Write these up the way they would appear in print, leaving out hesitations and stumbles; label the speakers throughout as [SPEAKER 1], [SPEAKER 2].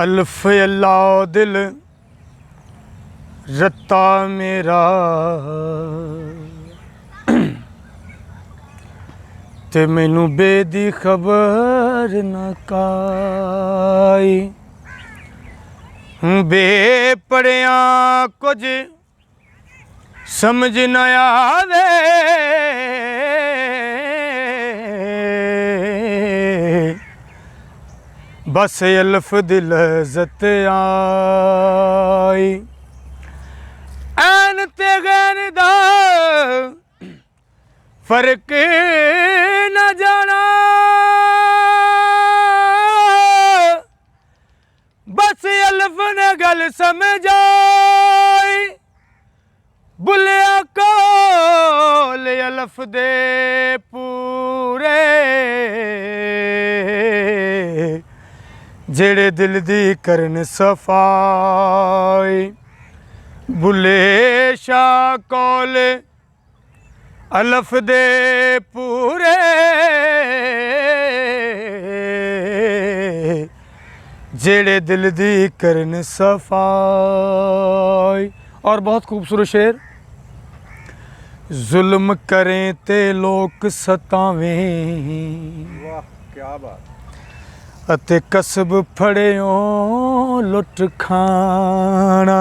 [SPEAKER 1] अल्फ अल्लाह दिल रत्ता मेरा ते मैनू बेदी खबर न काई बे पढ़िया कुछ समझ न आवे बस अल्फ दिल लज़्ज़त आई ऐन ते गैन दा फर्क न जाना बस अल्फ ने गल समझ आई बुलिया कोल अल्फ दे पूरे जेड़े दिल दी करन सफाई बुले शाह कोल अल्फ दे पूरे जेड़े दिल दी करन सफाई। और बहुत खूबसूरत शेर। जुल्म करें ते लोक सतावें
[SPEAKER 2] वाह क्या बात
[SPEAKER 1] अते कसब फड़ियो लुट खाना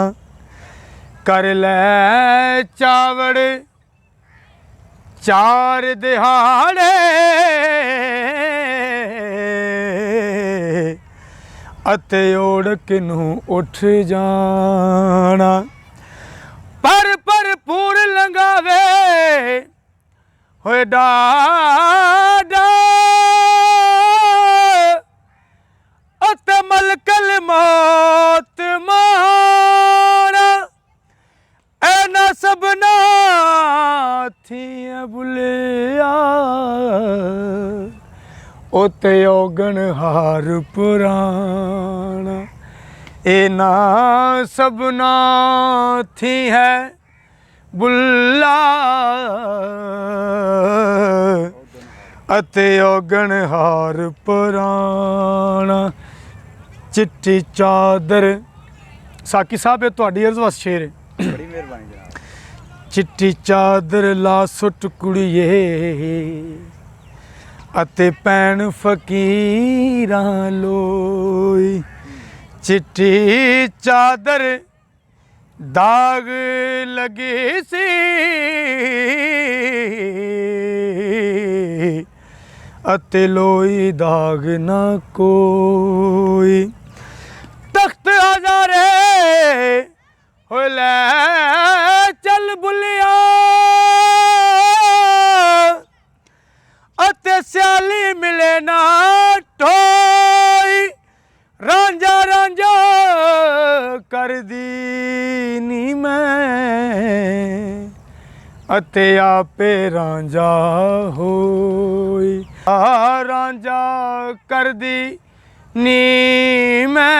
[SPEAKER 1] कर लै चावड़ चार दिहाड़े अते ओढ़ नू उठ जाना पर पूर लंघावे होए डाडा अते मलकल मौत मारा ऐना सबना थी बुलिया ओते ओगन हार पुराना ऐना सबना थी है बुल्ला अते ओगन हार पुराना चिट्टी चादर। साकी साहब ये तुहाडी अर्ज़ वास्ते शेर है।
[SPEAKER 2] बड़ी मेहरबानी जनाब।
[SPEAKER 1] चिट्टी चादर ला सुट कुड़िए अते पैण फकीरां लोई चिट्टी चादर दाग लगी सी अते लोई दाग ना कोई तख्त हज़ारे हो ले चल बुलिया अते स्याली मिले ना ठोई रांझा रांझा कर दी नी मैं अते आपे रांझा होई रांझा कर दी नी मैं